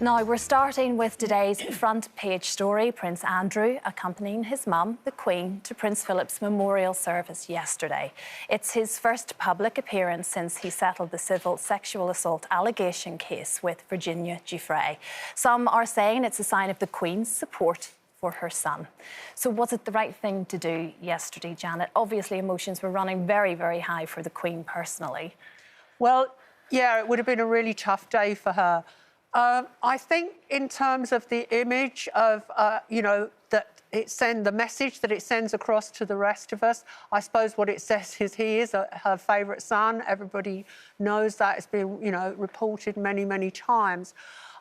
Now, we're starting with today's front page story. Prince Andrew accompanying his mum, the Queen, to Prince Philip's memorial service yesterday. It's his first public appearance since he settled the civil sexual assault allegation case with Virginia Giuffre. Some are saying it's a sign of the Queen's support for her son. So was it the right thing to do yesterday, Janet? Obviously, emotions were running very, very high for the Queen personally. Well, yeah, it would have been a really tough day for her. I think in terms of the image of, that the message that it sends across to the rest of us, I suppose what it says is he is her favourite son. Everybody knows that. It's been, reported many, many times.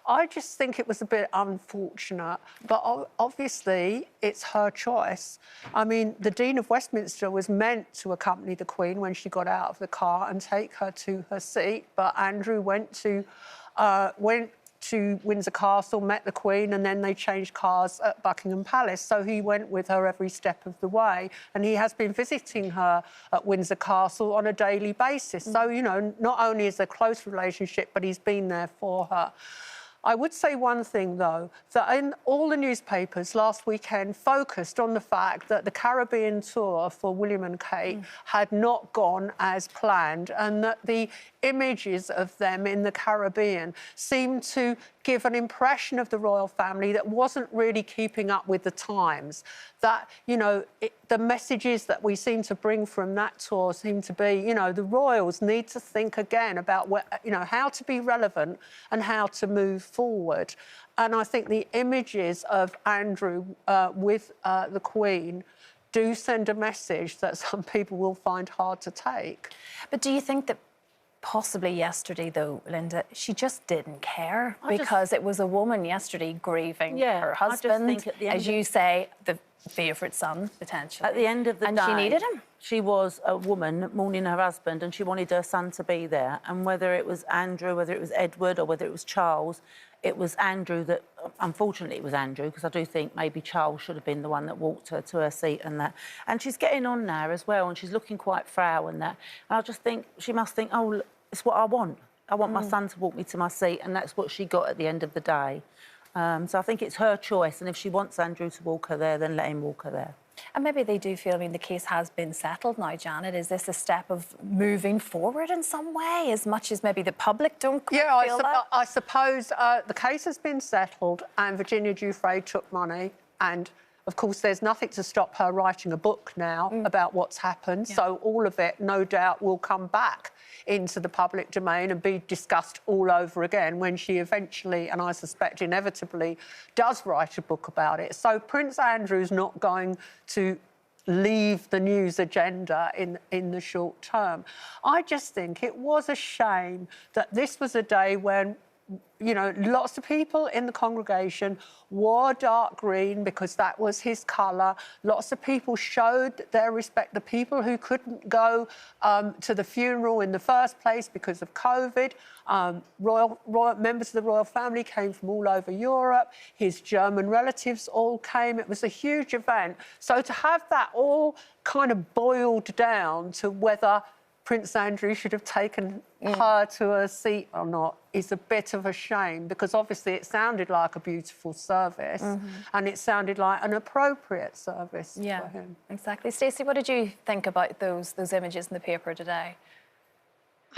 I just think it was a bit unfortunate, but obviously it's her choice. I mean, the Dean of Westminster was meant to accompany the Queen when she got out of the car and take her to her seat, but Andrew went to Windsor Castle, met the Queen, and then they changed cars at Buckingham Palace. So he went with her every step of the way, and he has been visiting her at Windsor Castle on a daily basis. So, not only is there a close relationship, but he's been there for her. I would say one thing, though, that in all the newspapers last weekend focused on the fact that the Caribbean tour for William and Kate had not gone as planned, and that the images of them in the Caribbean seemed to give an impression of the royal family that wasn't really keeping up with the times. That, the messages that we seem to bring from that tour seem to be, the royals need to think again about how to be relevant and how to move forward. And I think the images of Andrew with the Queen do send a message that some people will find hard to take. But do you think that possibly yesterday, though, Linda, she just didn't care because it was a woman yesterday grieving her husband, as you say, the favourite son, potentially. At the end of the day... And she needed him. She was a woman mourning her husband and she wanted her son to be there. And whether it was Andrew, whether it was Edward or whether it was Charles, it was Andrew that... Unfortunately, it was Andrew, because I do think maybe Charles should have been the one that walked her to her seat and that. And she's getting on now as well, and she's looking quite frail and that. And I just think, she must think, oh, look, it's what I want. I want my son to walk me to my seat, and that's what she got at the end of the day. So I think it's her choice, and if she wants Andrew to walk her there, then let him walk her there. And maybe they do feel, the case has been settled now, Janet. Is this a step of moving forward in some way, as much as maybe the public don't quite feel that? I suppose the case has been settled and Virginia Giuffre took money, and of course, there's nothing to stop her writing a book now about what's happened. Yeah. So all of it, no doubt, will come back into the public domain and be discussed all over again when she eventually, and I suspect inevitably, does write a book about it. So Prince Andrew's not going to leave the news agenda in the short term. I just think it was a shame that this was a day when lots of people in the congregation wore dark green because that was his colour. Lots of people showed their respect. The people who couldn't go to the funeral in the first place because of COVID, royal members of the royal family came from all over Europe. His German relatives all came. It was a huge event. So to have that all kind of boiled down to whether Prince Andrew should have taken her to her seat or not is a bit of a shame, because obviously it sounded like a beautiful service and it sounded like an appropriate service for him. Exactly. Stacey, what did you think about those images in the paper today?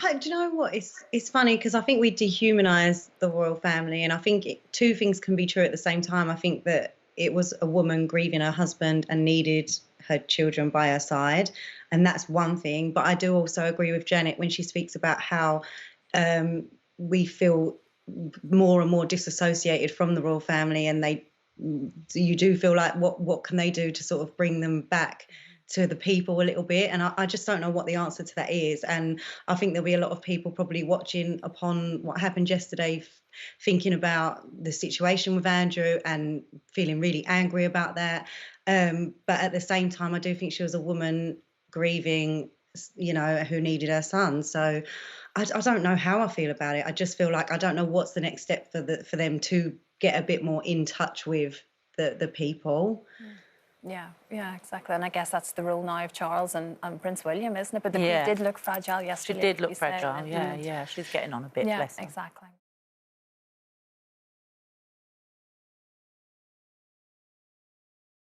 Do you know what? It's funny because I think we dehumanise the royal family, and I think two things can be true at the same time. I think that it was a woman grieving her husband and needed her children by her side, and that's one thing. But I do also agree with Janet when she speaks about how we feel more and more disassociated from the royal family, and you do feel like what can they do to sort of bring them back to the people a little bit, and I just don't know what the answer to that is. And I think there'll be a lot of people probably watching upon what happened yesterday, thinking about the situation with Andrew and feeling really angry about that. But at the same time, I do think she was a woman grieving, who needed her son. So I don't know how I feel about it. I just feel like I don't know what's the next step for them to get a bit more in touch with the people. Yeah, exactly. And I guess that's the role now of Charles and Prince William, isn't it? But the Queen did look fragile yesterday. She did look fragile, yeah. She's getting on a bit, bless her. Exactly.